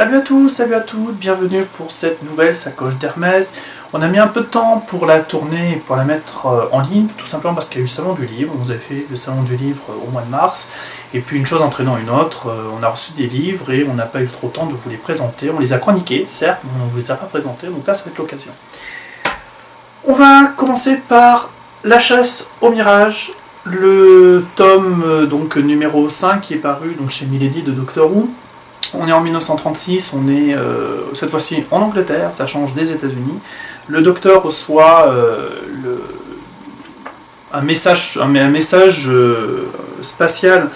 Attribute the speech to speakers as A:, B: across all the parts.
A: Salut à tous, salut à toutes, bienvenue pour cette nouvelle sacoche d'Hermès. On a mis un peu de temps pour la tourner et pour la mettre en ligne, tout simplement parce qu'il y a eu le salon du livre. On vous a fait le salon du livre au mois de mars, et puis une chose entraînant une autre, on a reçu des livres et on n'a pas eu trop le temps de vous les présenter. On les a chroniqués, certes, mais on ne vous les a pas présentés, donc là ça va être l'occasion. On va commencer par La chasse au mirage, le tome donc numéro 5 qui est paru donc, chez Milady de Doctor Who. On est en 1936, on est cette fois-ci en Angleterre, ça change des États-Unis. Le docteur reçoit un message spatial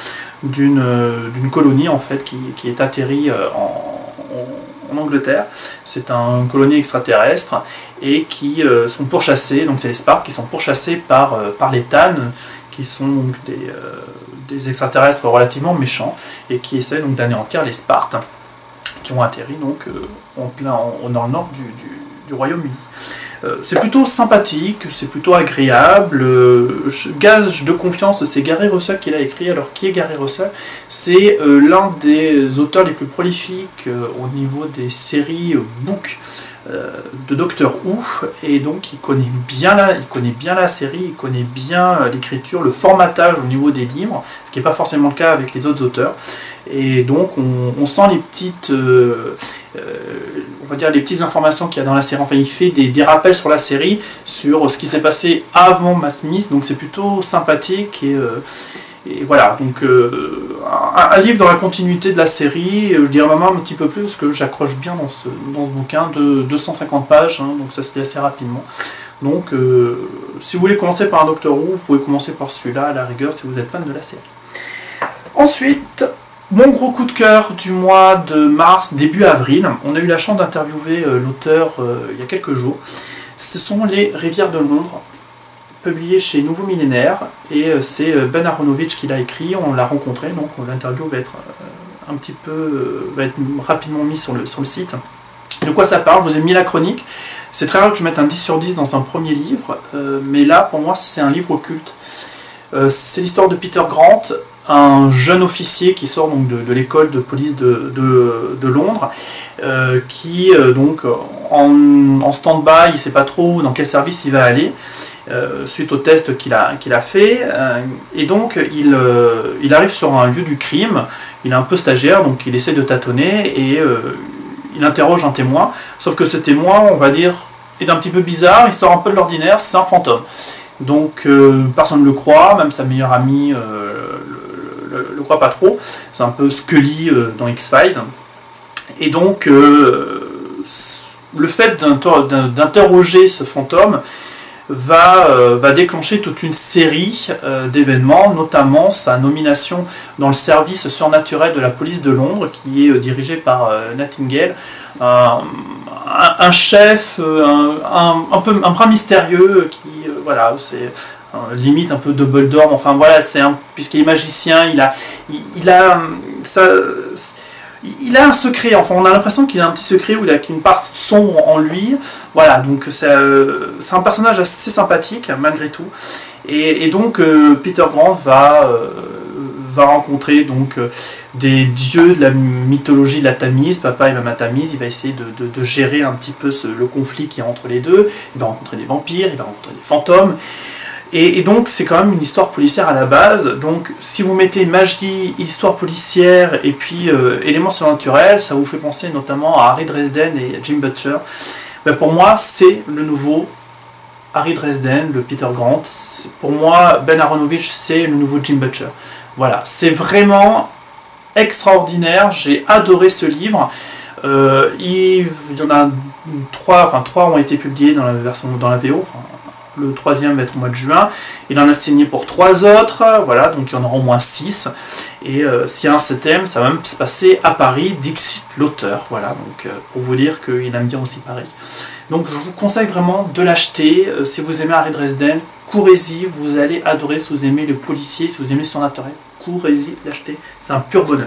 A: d'une colonie en fait qui est atterrie en Angleterre. C'est une colonie extraterrestre et qui sont pourchassés, donc c'est les Spartes qui sont pourchassés par les Than, qui sont donc des extraterrestres relativement méchants et qui essaient donc d'anéantir les Spartes qui ont atterri donc dans le nord du Royaume-Uni. C'est plutôt sympathique, c'est plutôt agréable. Gage de confiance, c'est Gary Russell qui l'a écrit. Alors qui est Gary Russell? C'est l'un des auteurs les plus prolifiques au niveau des séries book de Doctor Who, et donc il connaît bien la série, il connaît bien l'écriture, le formatage au niveau des livres, ce qui n'est pas forcément le cas avec les autres auteurs. Et donc on sent les petites on va dire les petites informations qu'il y a dans la série. Enfin, il fait des rappels sur la série, sur ce qui s'est passé avant Matt Smith, donc c'est plutôt sympathique et voilà, donc un livre dans la continuité de la série, je dirais même un petit peu plus, parce que j'accroche bien dans ce bouquin de 250 pages, hein, donc ça se lit assez rapidement. Donc si vous voulez commencer par un Doctor Who, vous pouvez commencer par celui-là, à la rigueur, si vous êtes fan de la série. Ensuite, mon gros coup de cœur du mois de mars, début avril, on a eu la chance d'interviewer l'auteur il y a quelques jours. Ce sont Les Rivières de Londres, publié chez Nouveau Millénaire, et c'est Ben Aronovitch qui l'a écrit. On l'a rencontré, donc l'interview va être va être rapidement mise sur le site. De quoi ça parle? Je vous ai mis la chronique. C'est très rare que je mette un 10 sur 10 dans un premier livre, mais là pour moi c'est un livre occulte. C'est l'histoire de Peter Grant, un jeune officier qui sort donc de l'école de police de Londres, qui donc en stand-by, il ne sait pas trop dans quel service il va aller, suite au test qu'il a fait, et donc il arrive sur un lieu du crime. Il est un peu stagiaire, donc il essaie de tâtonner, et il interroge un témoin, sauf que ce témoin, on va dire, est un petit peu bizarre, il sort un peu de l'ordinaire, c'est un fantôme. Donc personne ne le croit, même sa meilleure amie le croit pas trop. C'est un peu Scully dans X-Files. Et donc le fait d'interroger ce fantôme va déclencher toute une série d'événements, notamment sa nomination dans le service surnaturel de la police de Londres, qui est dirigé par Nightingale, un chef un brin mystérieux qui voilà, c'est limite un peu Dumbledore, enfin voilà, puisqu'il est magicien, il a un secret, enfin on a l'impression qu'il a un petit secret où il a une part sombre en lui, voilà, donc c'est un personnage assez sympathique malgré tout, et donc Peter Grant va rencontrer donc des dieux de la mythologie de la Tamise, Papa et Mama Tamise. Il va essayer de gérer un petit peu le conflit qui est entre les deux. Il va rencontrer des vampires, il va rencontrer des fantômes. Et donc c'est quand même une histoire policière à la base. Donc si vous mettez magie, histoire policière et puis éléments surnaturels, ça vous fait penser notamment à Harry Dresden et Jim Butcher. Ben pour moi c'est le nouveau Harry Dresden, le Peter Grant. Pour moi Ben Aronovitch c'est le nouveau Jim Butcher. Voilà, c'est vraiment extraordinaire, j'ai adoré ce livre. Il y en a trois ont été publiés dans la version dans la VO. Le troisième va être au mois de juin. Il en a signé pour 3 autres, voilà, donc il y en aura au moins 6. Et s'il y a un 7e, ça va même se passer à Paris, Dixit l'auteur, voilà, donc pour vous dire qu'il aime bien aussi Paris. Donc je vous conseille vraiment de l'acheter. Si vous aimez Harry Dresden, courez-y, vous allez adorer. Si vous aimez le policier, si vous aimez son intérêt, courez-y, l'achetez, c'est un pur bonheur.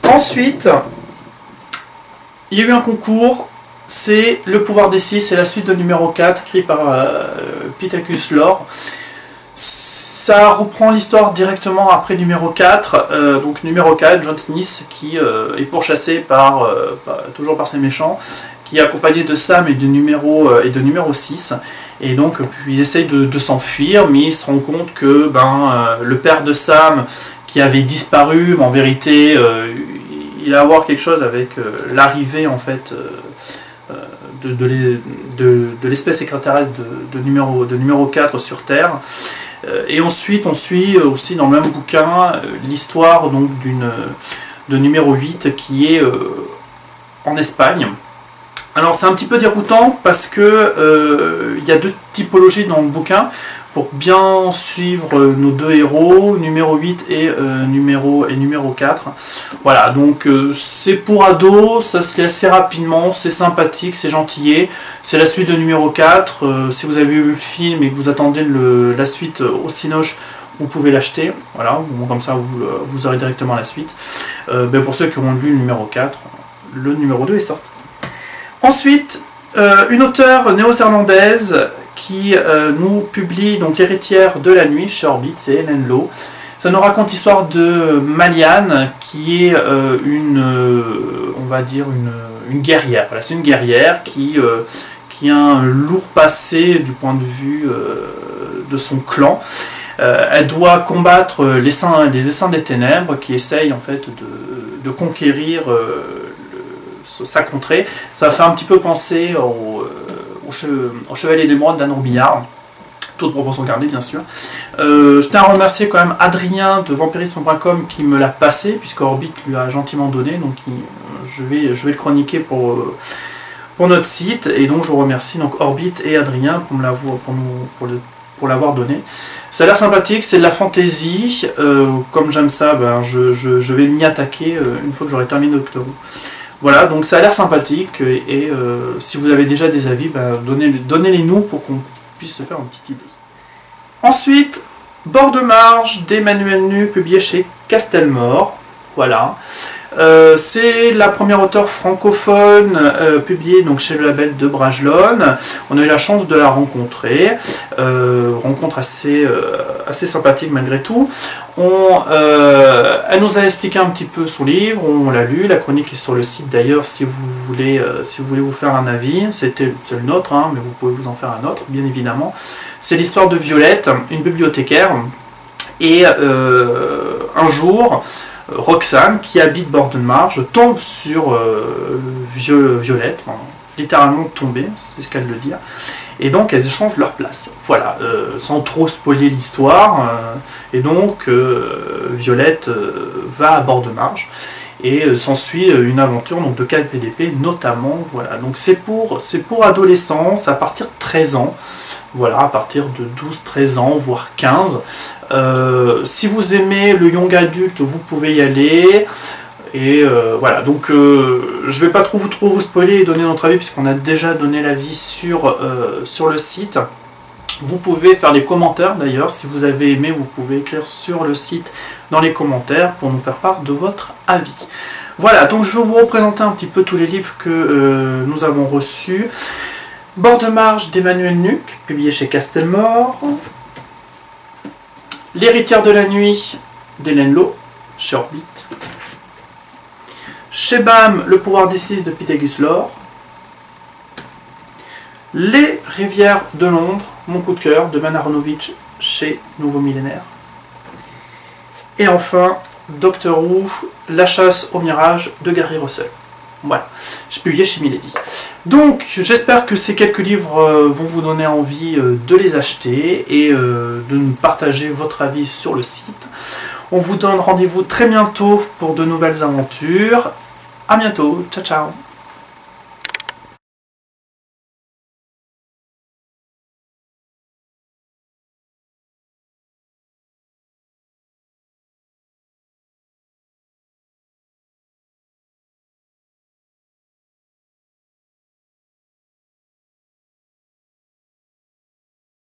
A: Ensuite, il y a eu un concours. C'est Le Pouvoir des Sith, c'est la suite de numéro 4, écrit par Pittacus Lore. Ça reprend l'histoire directement après numéro 4. Donc numéro 4, John Smith qui est pourchassé toujours par ses méchants, qui est accompagné de Sam et de numéro 6. Et donc ils essayent de s'enfuir, mais ils se rendent compte que le père de Sam qui avait disparu, en vérité il va y avoir quelque chose avec l'arrivée en fait de l'espèce extraterrestre de numéro 4 sur Terre. Et ensuite on suit aussi dans le même bouquin l'histoire donc de numéro 8 qui est en Espagne. Alors c'est un petit peu déroutant parce que il y a deux typologies dans le bouquin pour bien suivre nos deux héros, numéro 8 et numéro 4. Voilà, donc c'est pour ados, ça se fait assez rapidement, c'est sympathique, c'est gentillet. C'est la suite de numéro 4. Si vous avez vu le film et que vous attendez la suite au Cinoche, vous pouvez l'acheter. Voilà, comme ça vous aurez directement la suite. Pour ceux qui ont lu le numéro 4, le numéro 2 est sorti. Ensuite, une auteure néo-zélandaise qui nous publie donc L'héritière de la nuit chez Orbit, c'est Hélène Lowe. Ça nous raconte l'histoire de Maliane qui est on va dire une guerrière. Voilà, c'est une guerrière qui a un lourd passé du point de vue de son clan. Elle doit combattre les essaims des ténèbres qui essayent en fait de conquérir sa contrée. Ça fait un petit peu penser au Chevalier d'Émeraude d'Anne Billard, toute proportion gardée bien sûr. Je tiens à remercier quand même Adrien de vampirisme.com qui me l'a passé, puisque Orbit lui a gentiment donné, donc je vais le chroniquer pour notre site, et donc je remercie donc Orbit et Adrien pour l'avoir donné. Ça a l'air sympathique, c'est de la fantasy, comme j'aime ça, je vais m'y attaquer une fois que j'aurai terminé Doctor Who. Voilà, donc ça a l'air sympathique, et si vous avez déjà des avis, donnez-les nous pour qu'on puisse se faire une petite idée. Ensuite, Bord de marge d'Emmanuel Nu, publié chez Castelmore. Voilà. C'est la première auteure francophone publiée donc chez le label de Bragelonne. On a eu la chance de la rencontrer. Rencontre assez sympathique malgré tout. Elle nous a expliqué un petit peu son livre, on l'a lu, la chronique est sur le site d'ailleurs si vous voulez vous faire un avis. C'est le nôtre, hein, mais vous pouvez vous en faire un autre, bien évidemment. C'est l'histoire de Violette, une bibliothécaire, et un jour, Roxane, qui habite bord de marge, tombe sur Violette, littéralement tombée, c'est ce qu'elle veut dire, et donc elles échangent leur place. Voilà, sans trop spoiler l'histoire, et donc Violette va à bord de marge, et s'ensuit une aventure donc, de KPDP notamment. Voilà, donc c'est pour adolescents, à partir de 13 ans, voilà, à partir de 12-13 ans, voire 15. Si vous aimez le young adulte, vous pouvez y aller. Et voilà, donc je vais pas trop vous spoiler et donner notre avis, puisqu'on a déjà donné l'avis sur le site. Vous pouvez faire des commentaires d'ailleurs, si vous avez aimé, vous pouvez écrire sur le site dans les commentaires pour nous faire part de votre avis. Voilà, donc je vais vous représenter un petit peu tous les livres que nous avons reçus. Bord de marge d'Emmanuel Nu, publié chez Castelmore. L'héritière de la nuit d'Hélène Lowe, chez Orbit. Chez BAM, Le pouvoir des six de Pythagoras Lore. Les rivières de Londres, mon coup de cœur, de Man Aronovitch, chez Nouveau Millénaire. Et enfin, Doctor Who, La chasse au mirage de Gary Russell. Voilà, je publié chez Milady. Donc, j'espère que ces quelques livres vont vous donner envie de les acheter et de nous partager votre avis sur le site. On vous donne rendez-vous très bientôt pour de nouvelles aventures. A bientôt, ciao ciao.